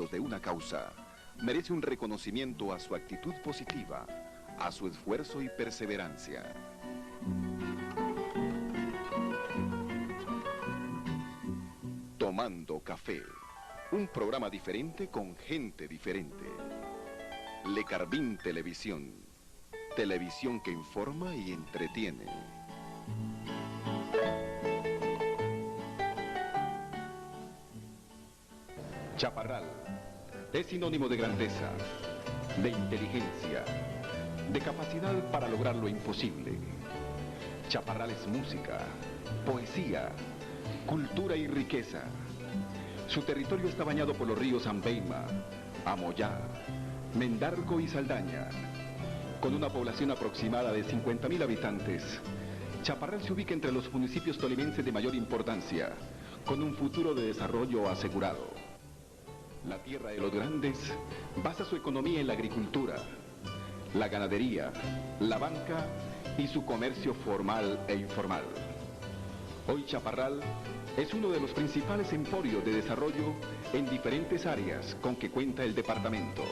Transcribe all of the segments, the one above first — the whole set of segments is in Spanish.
pos de una causa, merece un reconocimiento a su actitud positiva, a su esfuerzo y perseverancia. Tomando Café, un programa diferente con gente diferente. Le Carvin Televisión, televisión que informa y entretiene. Chaparral es sinónimo de grandeza, de inteligencia, de capacidad para lograr lo imposible. Chaparral es música, poesía, cultura y riqueza. Su territorio está bañado por los ríos Ambeima, Amoyá, Mendarco y Saldaña. Con una población aproximada de 50.000 habitantes, Chaparral se ubica entre los municipios tolimenses de mayor importancia, con un futuro de desarrollo asegurado. La tierra de los grandes basa su economía en la agricultura, la ganadería, la banca y su comercio formal e informal. Hoy Chaparral es uno de los principales emporios de desarrollo en diferentes áreas con que cuenta el departamento.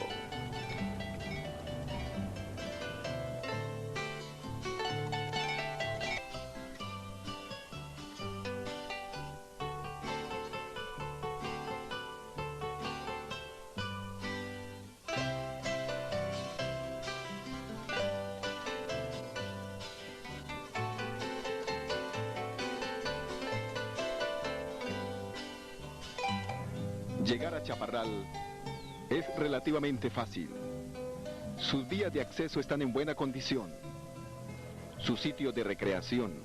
Llegar a Chaparral es relativamente fácil. Sus vías de acceso están en buena condición. Sus sitios de recreación,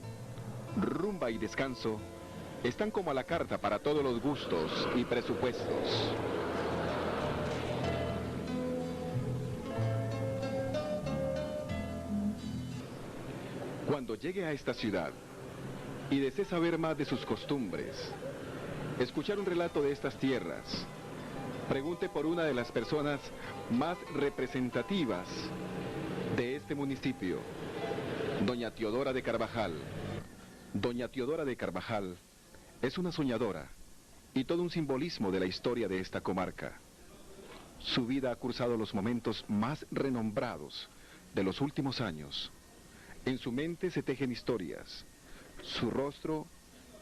rumba y descanso están como a la carta para todos los gustos y presupuestos. Cuando llegue a esta ciudad y desee saber más de sus costumbres, escuchar un relato de estas tierras, pregunte por una de las personas más representativas de este municipio, doña Teodora de Carvajal. Doña Teodora de Carvajal es una soñadora y todo un simbolismo de la historia de esta comarca. Su vida ha cursado los momentos más renombrados de los últimos años. En su mente se tejen historias. Su rostro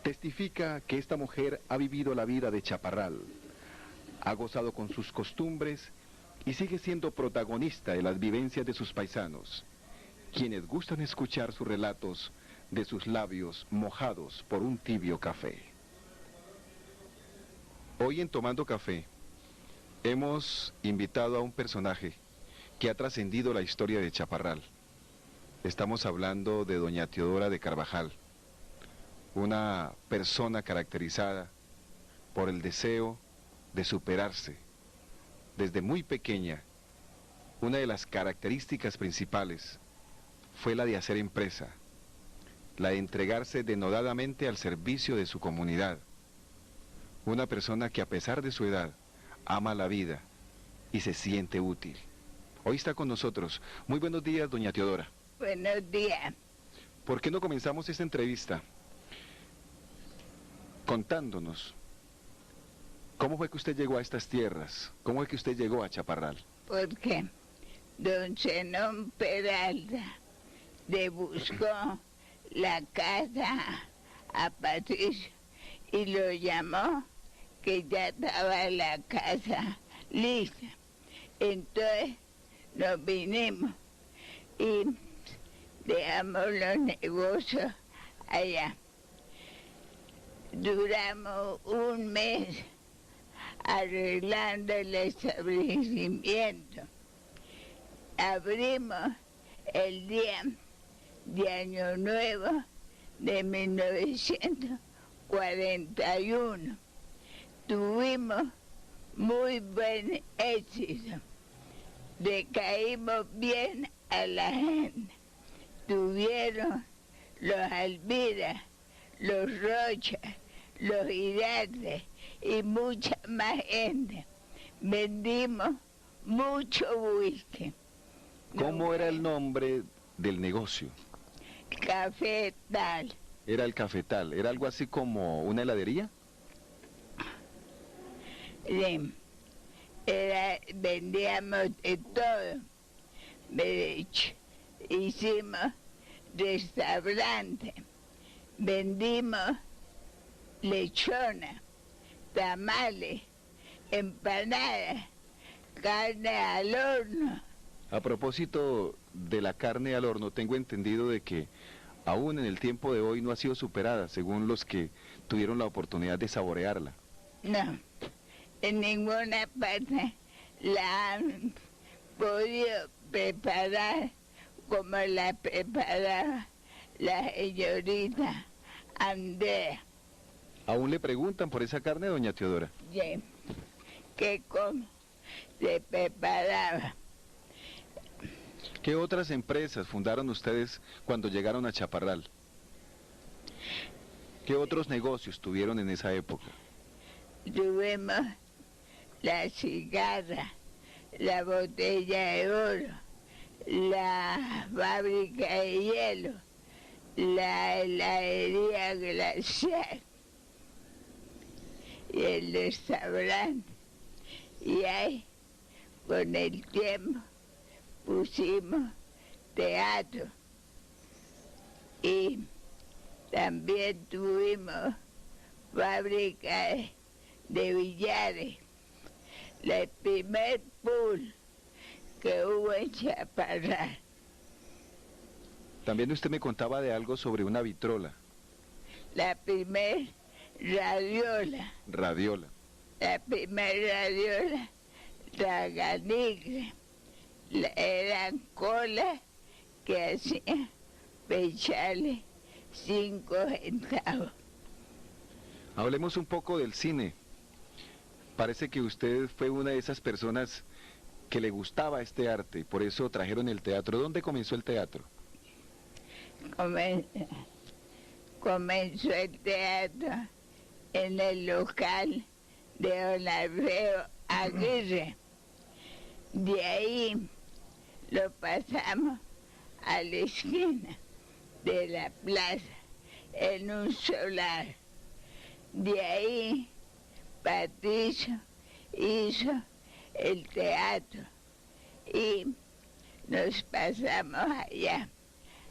testifica que esta mujer ha vivido la vida de Chaparral, ha gozado con sus costumbres y sigue siendo protagonista de las vivencias de sus paisanos, quienes gustan escuchar sus relatos de sus labios mojados por un tibio café. Hoy en Tomando Café hemos invitado a un personaje que ha trascendido la historia de Chaparral. Estamos hablando de doña Teodora de Carvajal, una persona caracterizada por el deseo de superarse. Desde muy pequeña, una de las características principales fue la de hacer empresa, la de entregarse denodadamente al servicio de su comunidad. Una persona que a pesar de su edad, ama la vida y se siente útil. Hoy está con nosotros. Muy buenos días, doña Teodora. Buenos días. ¿Por qué no comenzamos esta entrevista contándonos cómo fue que usted llegó a estas tierras? ¿Cómo es que usted llegó a Chaparral? Porque don Zenón Peralta le buscó la casa a Patricio y lo llamó, que ya estaba la casa lista. Entonces nos vinimos y dejamos los negocios allá. Duramos un mes arreglando el establecimiento. Abrimos el día de Año Nuevo de 1941. Tuvimos muy buen éxito. Le caímos bien a la gente. Tuvieron los Alvira, los Rocha, los Irates y mucha más gente. Vendimos mucho whisky. ¿Cómo era el nombre del negocio? Cafetal. Era el Cafetal. ¿Era algo así como una heladería? Sí. vendíamos de todo. Hicimos restaurante, vendimos lechona, tamales, empanadas, carne al horno. A propósito de la carne al horno, tengo entendido de que aún en el tiempo de hoy no ha sido superada, según los que tuvieron la oportunidad de saborearla. No, en ninguna parte la han podido preparar como la preparaba la señorita Andrea. ¿Aún le preguntan por esa carne, doña Teodora? Sí, que cómo se preparaba. ¿Qué otras empresas fundaron ustedes cuando llegaron a Chaparral? ¿Qué otros negocios tuvieron en esa época? Tuvimos la cigarra, la botella de oro, la fábrica de hielo, la heladería glacial y el restaurante. Y ahí, con el tiempo, pusimos teatro y también tuvimos fábrica de billares. El primer pool que hubo en Chaparral. También usted me contaba de algo sobre una vitrola. La primer radiola. Radiola. La primera radiola, Traganigra. Eran colas que hacían pecharle 5 centavos. Hablemos un poco del cine. Parece que usted fue una de esas personas que le gustaba este arte y por eso trajeron el teatro. ¿Dónde comenzó el teatro? Comenzó el teatro en el local de don Alfredo Aguirre. De ahí lo pasamos a la esquina de la plaza, en un solar. De ahí Patricio hizo el teatro y nos pasamos allá.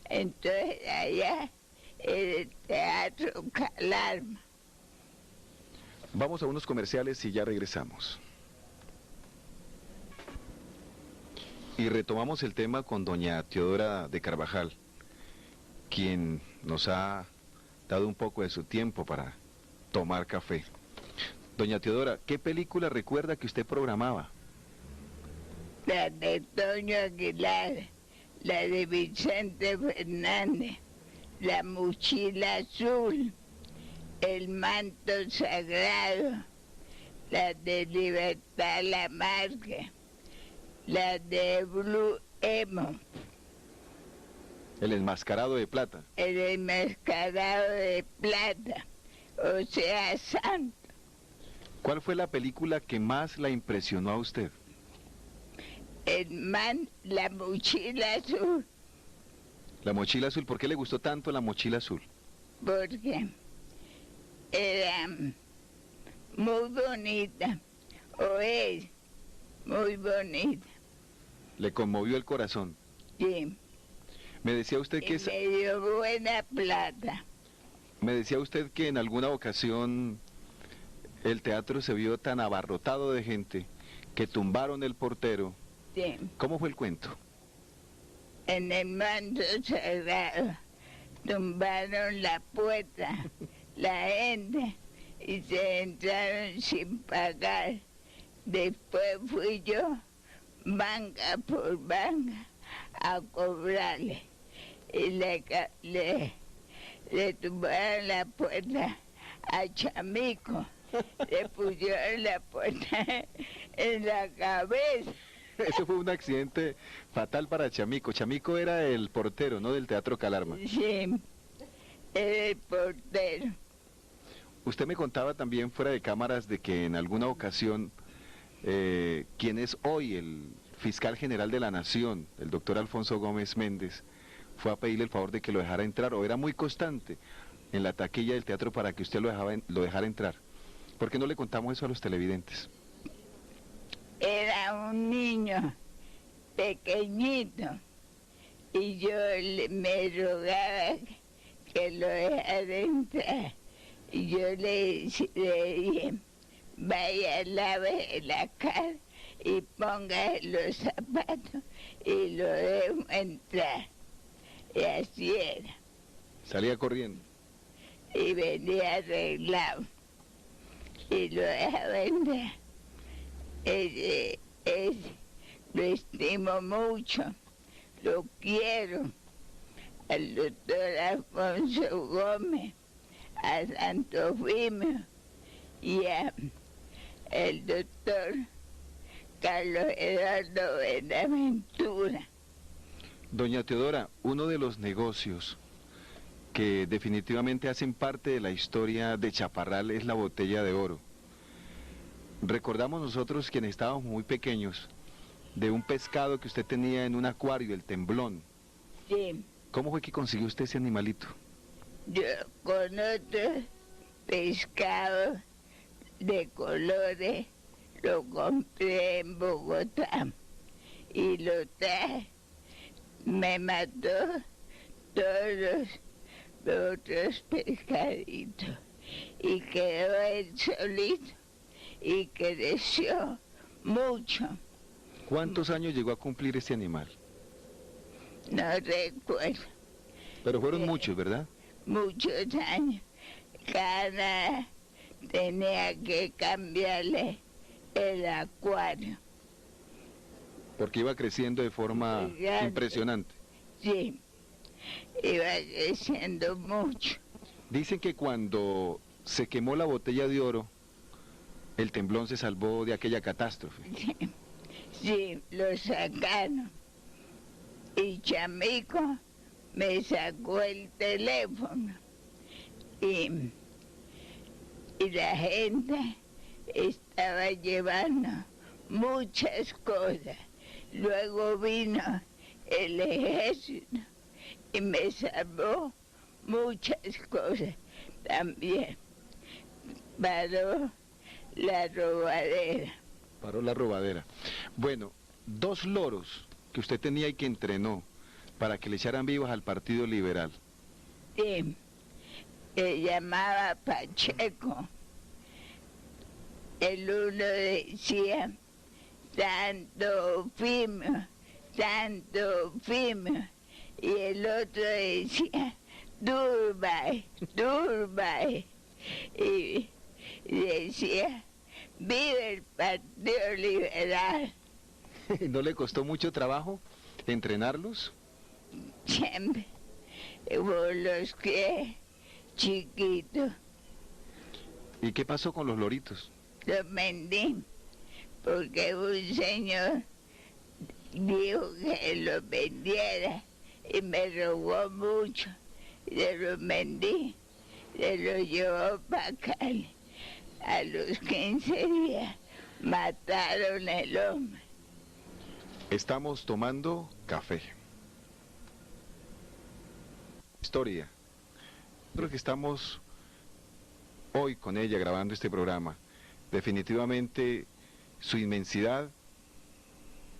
Entonces allá era el Teatro Calarma. Vamos a unos comerciales y ya regresamos. Y retomamos el tema con doña Teodora de Carvajal, quien nos ha dado un poco de su tiempo para tomar café. Doña Teodora, ¿qué película recuerda que usted programaba? La de Toño Aguilar, la de Vicente Fernández, La Mochila Azul, El Manto Sagrado, la de Libertad Lamarque, la de Blue Emo. El enmascarado de plata. El enmascarado de plata, o sea, santo. ¿Cuál fue la película que más la impresionó a usted? La Mochila Azul. La mochila azul, ¿por qué le gustó tanto la mochila azul? Porque era muy bonita, o es muy bonita. Le conmovió el corazón. Sí. Me decía usted que me dio buena plata. Me decía usted que en alguna ocasión el teatro se vio tan abarrotado de gente que tumbaron el portero. Sí. ¿Cómo fue el cuento? En el Manto Sagrado tumbaron la puerta, la gente, y se entraron sin pagar. Después fui yo, banca por banca, a cobrarle. Y le tumbaron la puerta a Chamico. Le pusieron la puerta en la cabeza. Eso fue un accidente fatal para Chamico. Chamico era el portero, ¿no?, del Teatro Calarma. Sí, era el portero. Usted me contaba también fuera de cámaras de que en alguna ocasión, quien es hoy el fiscal general de la Nación, el doctor Alfonso Gómez Méndez, fue a pedirle el favor de que lo dejara entrar, o era muy constante en la taquilla del teatro para que usted lo dejara entrar. ¿Por qué no le contamos eso a los televidentes? era un niño pequeñito y yo me rogaba que lo dejara entrar. Y yo le dije, vaya, lave la cara y ponga los zapatos y lo dejo entrar. Y así era. Salía corriendo. Y venía arreglado. Y lo dejaba entrar. Lo estimo mucho, lo quiero. Al doctor Alfonso Gómez, a Santo Fimio y a el doctor Carlos Eduardo Buenaventura. Doña Teodora, uno de los negocios que definitivamente hacen parte de la historia de Chaparral es la botella de oro. Recordamos nosotros, quienes estábamos muy pequeños, de un pescado que usted tenía en un acuario, el temblón. Sí. ¿Cómo fue que consiguió usted ese animalito? Yo con otros pescados de colores lo compré en Bogotá y lo traje. Me mató todos los otros pescaditos y quedó él solito y creció mucho. ¿Cuántos años llegó a cumplir ese animal? No recuerdo. Pero fueron muchos, ¿verdad? Muchos años. Cada tenía que cambiarle el acuario. Porque iba creciendo de forma Gigante. impresionante. Sí, iba creciendo mucho. Dicen que cuando se quemó la botella de oro, el temblón se salvó de aquella catástrofe. Sí, lo sacaron. Y Chamico me sacó el teléfono. Y la gente estaba llevando muchas cosas. Luego vino el ejército y me salvó muchas cosas también. Paró la robadera. Paró la robadera. Bueno, 2 loros que usted tenía y que entrenó para que le echaran vivas al Partido Liberal. Sí, se llamaba Pacheco. El uno decía Santo Fimio, Santo Fimio, y el otro decía Durbay, Durbay, y decía vive el Partido Liberal. ¿No le costó mucho trabajo entrenarlos? Siempre, por los que chiquitos, ¿Y qué pasó con los loritos? los vendí, porque un señor dijo que los vendiera y me robó mucho, y se los vendí, se los llevó para Cali. A los 15 días mataron el hombre. Estamos tomando café. Historia. Creo que estamos hoy con ella grabando este programa. Definitivamente su inmensidad,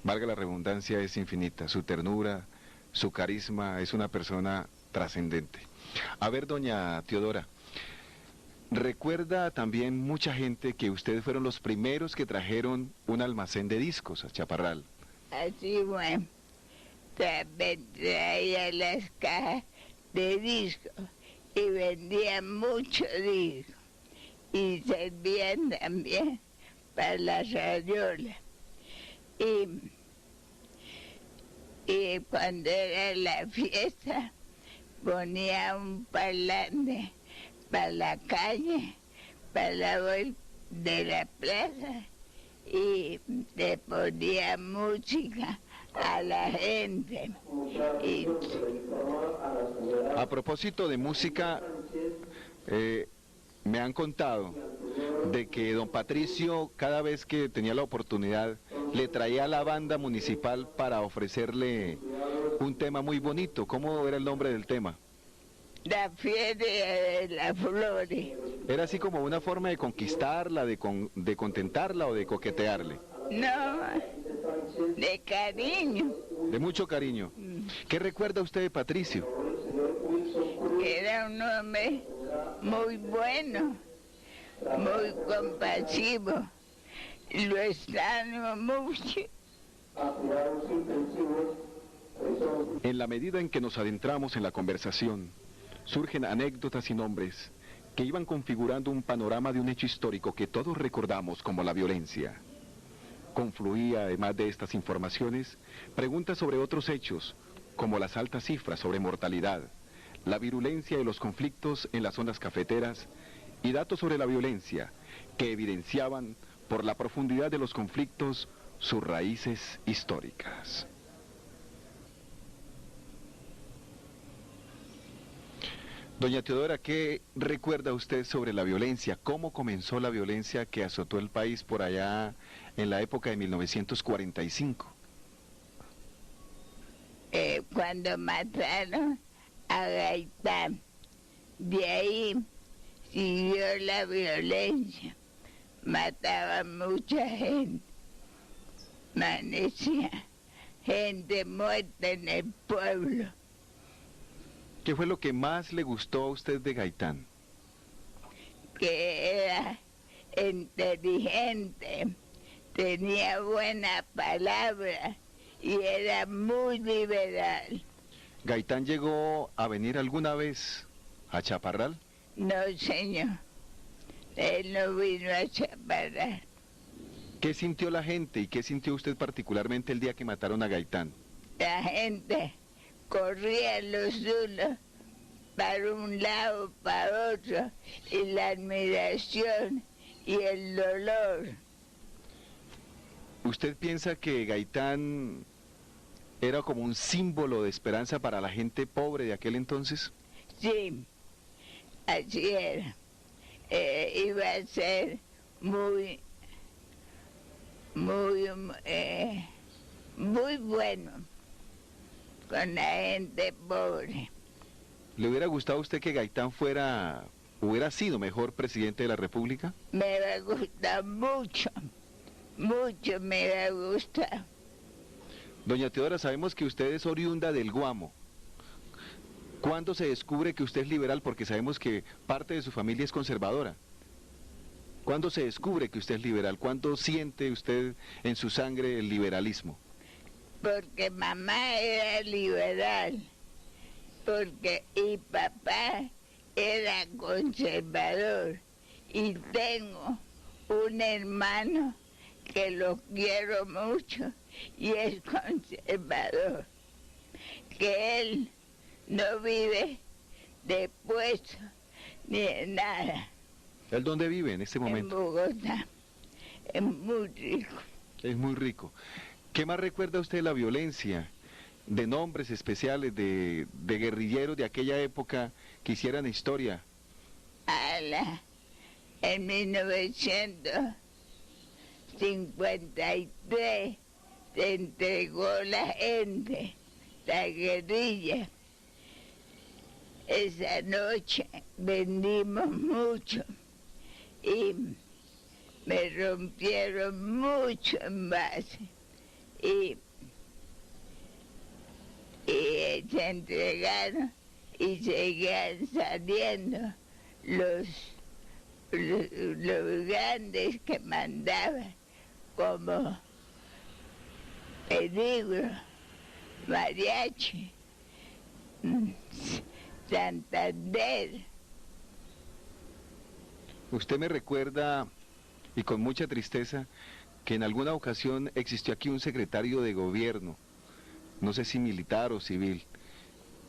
valga la redundancia, es infinita. Su ternura, su carisma, es una persona trascendente. A ver, doña Teodora, recuerda también mucha gente que ustedes fueron los primeros que trajeron un almacén de discos a Chaparral. Así bueno, traía las cajas de discos y vendían muchos discos y servían también para las radiolas. Y cuando era la fiesta ponía un parlante para la calle, para la vuelta de la plaza, y le ponía música a la gente. Y A propósito de música, me han contado de que don Patricio, cada vez que tenía la oportunidad, le traía a la banda municipal para ofrecerle un tema muy bonito. ¿Cómo era el nombre del tema? la feria de las flores. ¿Era así como una forma de conquistarla, de contentarla o de coquetearle? No, de cariño. De mucho cariño. ¿Qué recuerda usted de Patricio? Era un hombre muy bueno, muy compasivo. Lo extraño mucho. En la medida en que nos adentramos en la conversación, surgen anécdotas y nombres que iban configurando un panorama de un hecho histórico que todos recordamos como la violencia. Confluía, además de estas informaciones, preguntas sobre otros hechos, como las altas cifras sobre mortalidad, la virulencia de los conflictos en las zonas cafeteras y datos sobre la violencia que evidenciaban, por la profundidad de los conflictos, sus raíces históricas. Doña Teodora, ¿qué recuerda usted sobre la violencia? ¿Cómo comenzó la violencia que azotó el país por allá en la época de 1945? Cuando mataron a Gaitán, de ahí siguió la violencia. Mataban mucha gente, amanecía gente muerta en el pueblo. ¿Qué fue lo que más le gustó a usted de Gaitán? Que era inteligente, tenía buena palabra y era muy liberal. ¿Gaitán llegó a venir alguna vez a Chaparral? No, señor, él no vino a Chaparral. ¿Qué sintió la gente y qué sintió usted particularmente el día que mataron a Gaitán? La gente corría los unos para un lado, para otro, y la admiración y el dolor. ¿Usted piensa que Gaitán era como un símbolo de esperanza para la gente pobre de aquel entonces? Sí, así era. Iba a ser muy bueno con la gente pobre. ¿Le hubiera gustado a usted que Gaitán hubiera sido mejor presidente de la República? Me va a gustar mucho, mucho me va a gustar. Doña Teodora, sabemos que usted es oriunda del Guamo. ¿Cuándo se descubre que usted es liberal? Porque sabemos que parte de su familia es conservadora. ¿Cuándo se descubre que usted es liberal? ¿Cuándo siente usted en su sangre el liberalismo? Porque mamá era liberal, y papá era conservador, y tengo un hermano que lo quiero mucho y es conservador, que él no vive de puesto ni de nada. ¿Él dónde vive en este momento? En Bogotá. Es muy rico. Es muy rico. ¿Qué más recuerda usted de la violencia? De nombres especiales, de guerrilleros de aquella época que hicieran historia. En 1953 se entregó la gente, la guerrilla. Esa noche vendimos mucho y me rompieron mucho envases y se entregaron y seguían saliendo los grandes que mandaban, como Peligro, Mariachi, Santander. Usted me recuerda, y con mucha tristeza, que en alguna ocasión existió aquí un secretario de gobierno, no sé si militar o civil,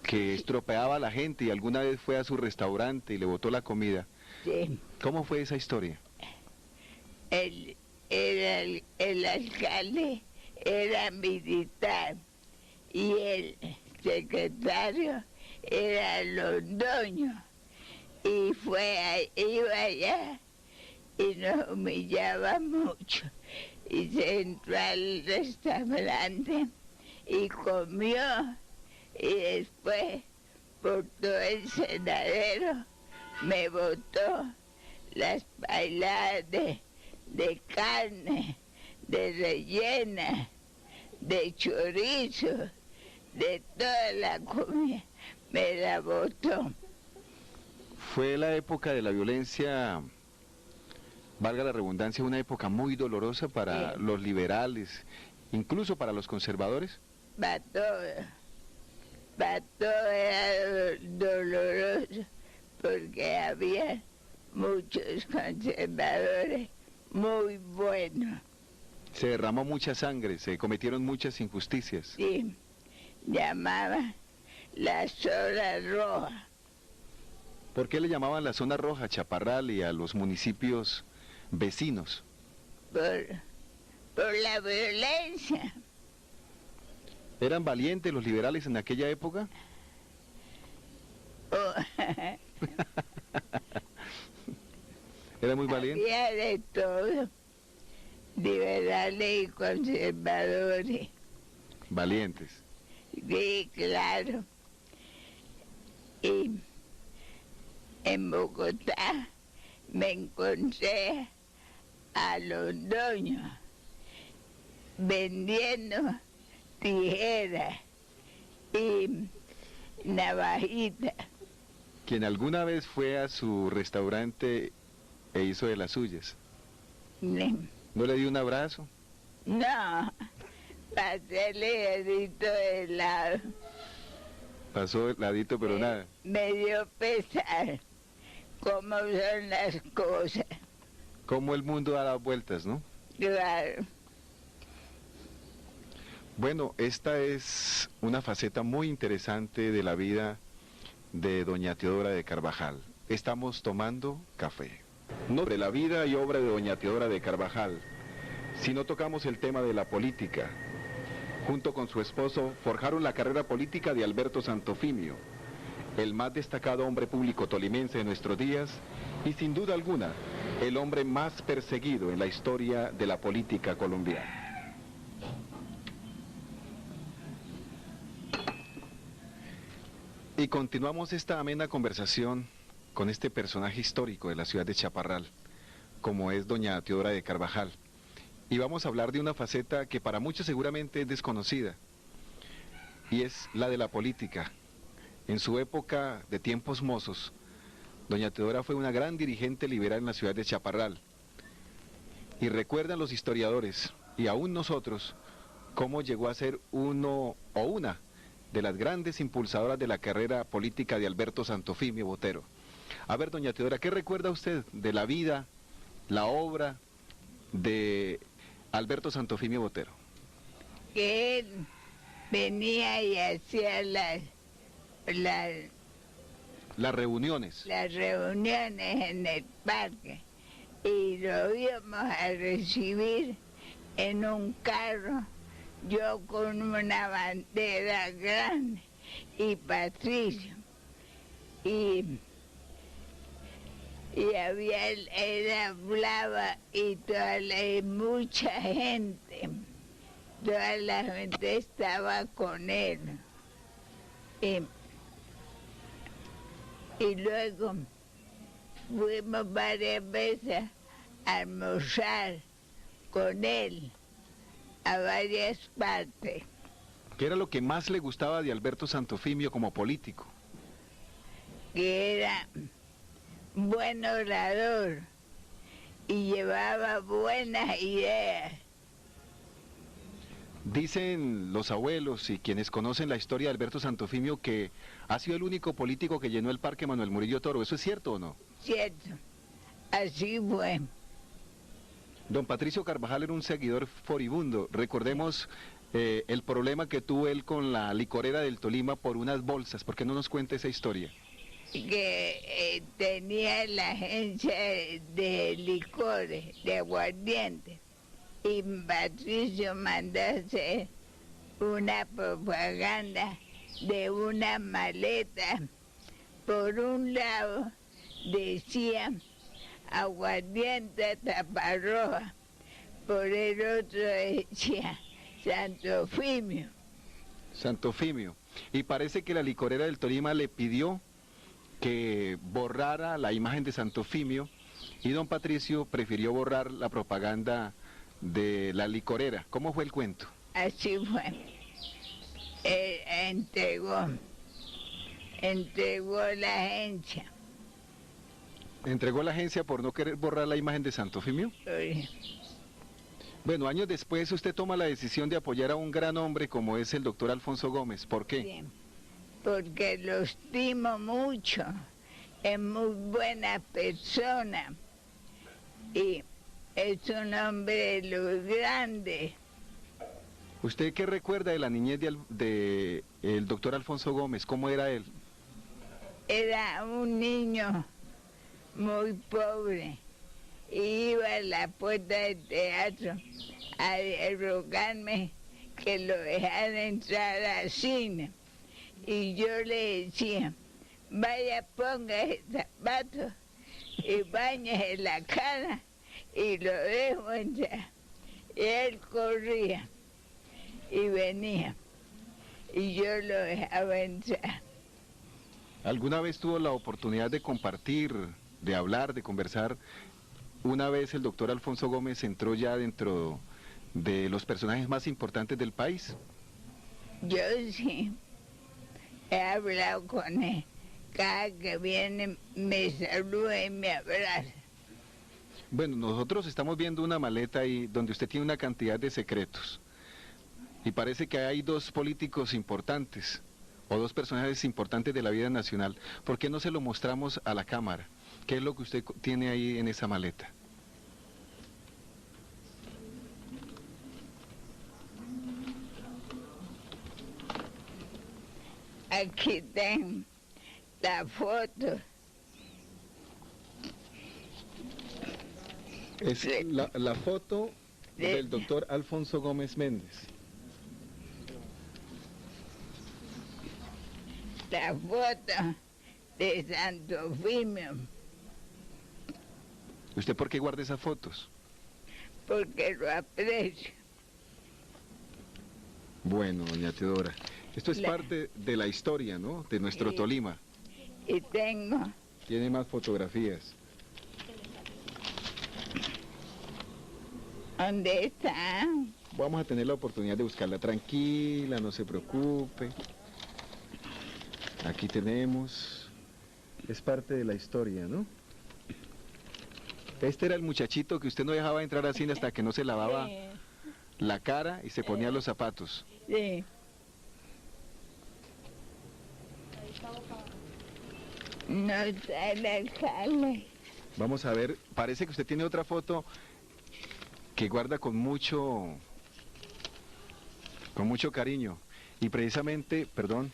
que estropeaba a la gente y alguna vez fue a su restaurante y le botó la comida. Sí. ¿Cómo fue esa historia? El alcalde era militar y el secretario era Londoño, y iba allá y nos humillaba mucho, y se entró al restaurante y comió, y después por todo el cenadero me botó las bailadas de carne, de rellena, de chorizo, de toda la comida, me la botó. Fue la época de la violencia, valga la redundancia, una época muy dolorosa para Sí. los liberales, incluso para los conservadores. Para todo era doloroso, porque había muchos conservadores muy buenos. Se derramó mucha sangre, se cometieron muchas injusticias. Sí, llamaban la zona roja. ¿Por qué le llamaban la zona roja a Chaparral y a los municipios vecinos? por la violencia. ¿Eran valientes los liberales en aquella época? Oh, ¿Era muy valiente? había de todo, liberales y conservadores. Valientes. Sí, claro. Y en Bogotá me encontré a los dueños vendiendo tijeras y navajitas. Quien alguna vez fue a su restaurante e hizo de las suyas, Ne- ¿no le dio un abrazo? No, pasé el dedito de lado. Pasó el ladito, pero nada. Me dio pesar cómo son las cosas. Cómo el mundo da las vueltas, ¿no? Claro. Bueno, esta es una faceta muy interesante de la vida de doña Teodora de Carvajal. Estamos tomando café. No sobre la vida y obra de doña Teodora de Carvajal, sino tocamos el tema de la política. Junto con su esposo forjaron la carrera política de Alberto Santofimio, el más destacado hombre público tolimense de nuestros días y sin duda alguna el hombre más perseguido en la historia de la política colombiana. Y continuamos esta amena conversación con este personaje histórico de la ciudad de Chaparral, como es doña Teodora de Carvajal. Y vamos a hablar de una faceta que para muchos seguramente es desconocida, y es la de la política. En su época de tiempos mozos, doña Teodora fue una gran dirigente liberal en la ciudad de Chaparral. Y recuerdan los historiadores, y aún nosotros, cómo llegó a ser uno o una de las grandes impulsadoras de la carrera política de Alberto Santofimio Botero. A ver, doña Teodora, ¿qué recuerda usted de la vida, la obra de Alberto Santofimio Botero? Que él venía y hacía Las reuniones. las reuniones en el parque y lo íbamos a recibir en un carro, yo con una bandera grande y Patricio. Y había, él hablaba y mucha gente, toda la gente estaba con él. Y luego fuimos varias veces a almorzar con él a varias partes. ¿Qué era lo que más le gustaba de Alberto Santofimio como político? Que era buen orador y llevaba buenas ideas. Dicen los abuelos y quienes conocen la historia de Alberto Santofimio que ha sido el único político que llenó el Parque Manuel Murillo Toro. ¿Eso es cierto o no? Cierto, así fue. Don Patricio Carvajal era un seguidor furibundo. Recordemos el problema que tuvo él con la licorera del Tolima por unas bolsas. ¿Por qué no nos cuenta esa historia? Que tenía la agencia de licores, de aguardiente, y Patricio mandó hacer una propaganda de una maleta. Por un lado decía aguardiente taparroja, por el otro decía Santofimio. Santofimio. Y parece que la licorera del Tolima le pidió que borrara la imagen de Santofimio y don Patricio prefirió borrar la propaganda de la licorera. ¿Cómo fue el cuento? Así fue. Él entregó la agencia. Entregó la agencia por no querer borrar la imagen de Santo Efimio. Oye, Bueno, años después usted toma la decisión de apoyar a un gran hombre como es el doctor Alfonso Gómez. ¿Por qué? sí, porque lo estimo mucho. Es muy buena persona y es un hombre de los grandes. ¿Usted qué recuerda de la niñez de el doctor Alfonso Gómez? ¿Cómo era él? Era un niño muy pobre. Iba a la puerta del teatro a rogarme que lo dejara entrar al cine. Y yo le decía, vaya, póngase zapatos y báñese la cara y lo dejo entrar. Y él corría y venía y yo lo dejaba entrar. ¿Alguna vez tuvo la oportunidad de compartir, de hablar, de conversar? Una vez el doctor Alfonso Gómez entró ya dentro de los personajes más importantes del país. Yo sí, he hablado con él. Cada que viene me saluda y me abraza. Bueno, nosotros estamos viendo una maleta ahí donde usted tiene una cantidad de secretos. Y parece que hay dos políticos importantes, o dos personajes importantes de la vida nacional. ¿Por qué no se lo mostramos a la cámara? ¿Qué es lo que usted tiene ahí en esa maleta? Aquí tengo la foto. Es la foto del doctor Alfonso Gómez Méndez. La foto de Santo Efimio, ¿Usted por qué guarda esas fotos? porque lo aprecio. Bueno, doña Teodora, esto es parte de la historia, ¿no? De nuestro Sí. Tolima. Y tengo Tiene más fotografías. ¿dónde está? Vamos a tener la oportunidad de buscarla. Tranquila, no se preocupe. Aquí tenemos. Es parte de la historia, ¿no? Este era el muchachito que usted no dejaba entrar al cine hasta que no se lavaba la cara y se ponía los zapatos. Sí. No está el alcalde. Vamos a ver, parece que usted tiene otra foto que guarda con mucho cariño. Y precisamente, perdón,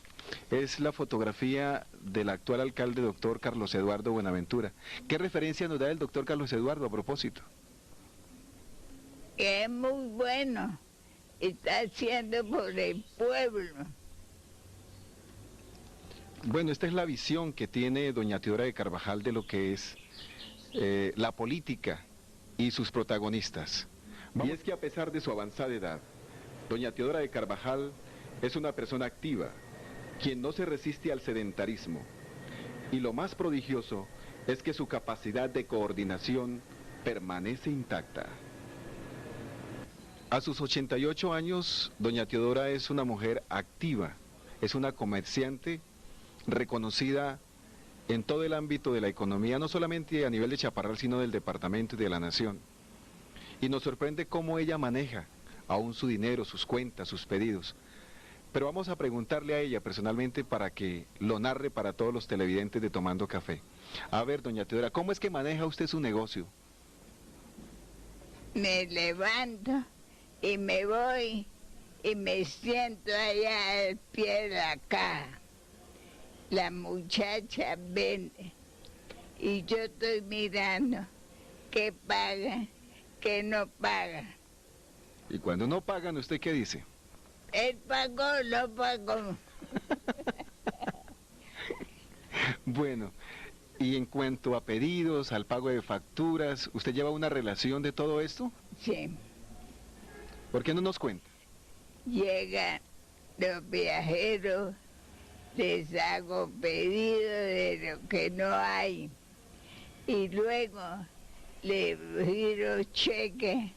es la fotografía del actual alcalde, doctor Carlos Eduardo Buenaventura. ¿Qué referencia nos da el doctor Carlos Eduardo a propósito? Que es muy bueno. Está haciendo por el pueblo. Bueno, esta es la visión que tiene doña Teodora de Carvajal de lo que es la política y sus protagonistas. Y es que a pesar de su avanzada edad, doña Teodora de Carvajal es una persona activa, quien no se resiste al sedentarismo. Y lo más prodigioso es que su capacidad de coordinación permanece intacta. A sus 88 años, doña Teodora es una mujer activa, es una comerciante reconocida en todo el ámbito de la economía, no solamente a nivel de Chaparral, sino del departamento y de la nación. Y nos sorprende cómo ella maneja aún su dinero, sus cuentas, sus pedidos. Pero vamos a preguntarle a ella personalmente para que lo narre para todos los televidentes de Tomando Café. A ver, doña Teodora, ¿cómo es que maneja usted su negocio? Me levanto y me voy y me siento allá al pie de la caja. La muchacha vende y yo estoy mirando qué paga, qué no paga. Y cuando no pagan, ¿usted qué dice? Él pagó, no pagó. Bueno, y en cuanto a pedidos, al pago de facturas, ¿usted lleva una relación de todo esto? Sí, ¿Por qué no nos cuenta? llegan los viajeros, les hago pedido de lo que no hay y luego les giro cheque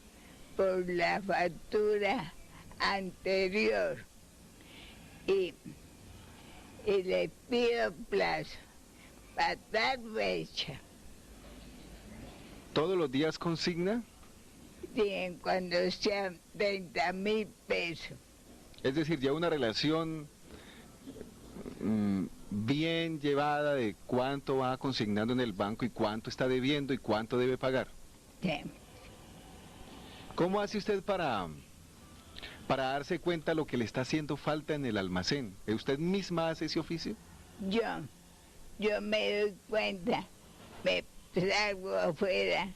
por la factura anterior y les pido plazo para tal fecha. ¿Todos los días consigna? Sí, cuando sean 30.000 pesos. Es decir, ya una relación bien llevada de cuánto va consignando en el banco y cuánto está debiendo y cuánto debe pagar. Sí. ¿Cómo hace usted para darse cuenta lo que le está haciendo falta en el almacén? ¿Usted misma hace ese oficio? Yo me doy cuenta, me salgo afuera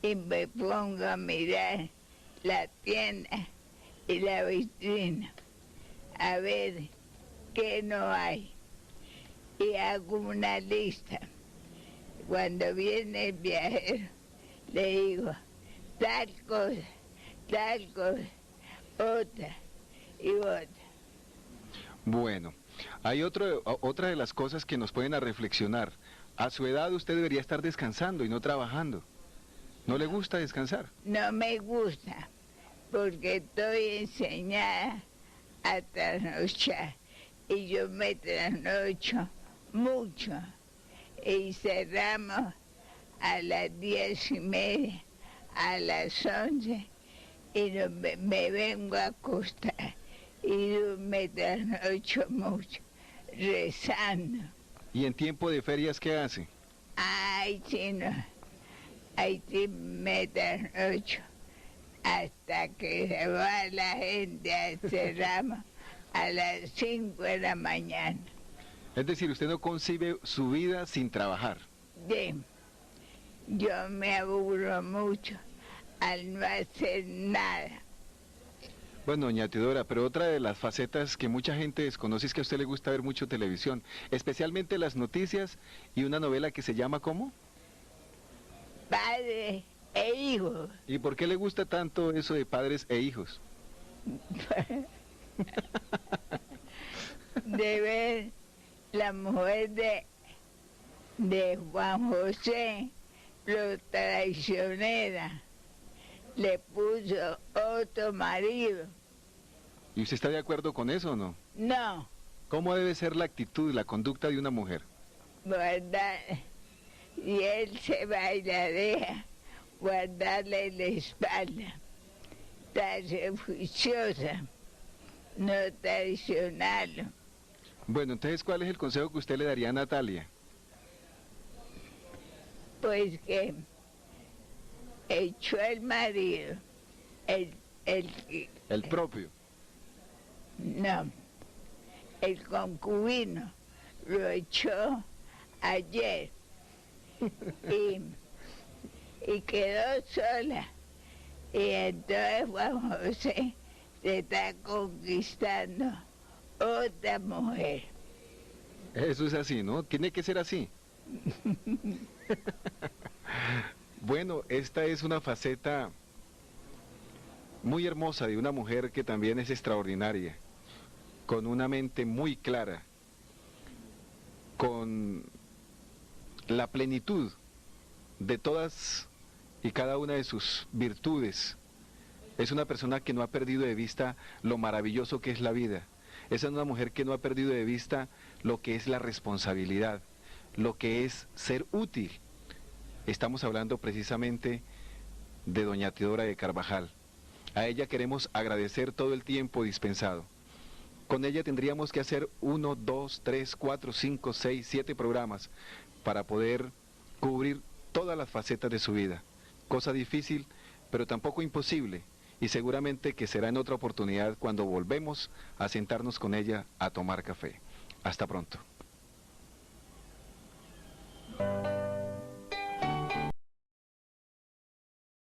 y me pongo a mirar la tienda y la vitrina, a ver qué no hay. Y hago una lista. Cuando viene el viajero, le digo, tal cosa, otra y otra. Bueno, hay otra de las cosas que nos pueden a reflexionar. A su edad usted debería estar descansando y no trabajando. ¿No le gusta descansar? No me gusta, porque estoy enseñada a trasnochar y yo me trasnocho mucho y cerramos a las 10:30, a las 11 y me vengo a acostar y yo me trasnocho mucho rezando. ¿Y en tiempo de ferias qué hace? Ay, chino, ahí sí me trasnocho hasta que se va la gente, cerramos a las 5 de la mañana. Es decir, usted no concibe su vida sin trabajar. Sí, yo me aburro mucho al no hacer nada. Bueno, doña Teodora, pero otra de las facetas que mucha gente desconoce es que a usted le gusta ver mucho televisión, especialmente las noticias y una novela que se llama ¿cómo? Padre e hijo. ¿Y por qué le gusta tanto eso de padres e hijos? De ver la mujer de Juan José, lo traicionera, le puso otro marido. ¿Y usted está de acuerdo con eso o no? No, ¿Cómo debe ser la actitud, la conducta de una mujer? guardar, y él se va y la deja, guardarle la espalda, estarse juiciosa, no traicionarlo. Bueno, entonces, ¿cuál es el consejo que usted le daría a Natalia? Pues que echó el marido, El propio. no, el concubino, lo echó ayer y quedó sola. Y entonces Juan José se está conquistando otra mujer. Eso es así, ¿no? Tiene que ser así. Bueno, esta es una faceta muy hermosa de una mujer que también es extraordinaria, con una mente muy clara, con la plenitud de todas y cada una de sus virtudes. Es una persona que no ha perdido de vista lo maravilloso que es la vida. Es una mujer que no ha perdido de vista lo que es la responsabilidad, lo que es ser útil. Estamos hablando precisamente de doña Teodora de Carvajal. A ella queremos agradecer todo el tiempo dispensado. Con ella tendríamos que hacer 1, 2, 3, 4, 5, 6, 7 programas para poder cubrir todas las facetas de su vida. Cosa difícil, pero tampoco imposible. Y seguramente que será en otra oportunidad cuando volvemos a sentarnos con ella a tomar café. Hasta pronto.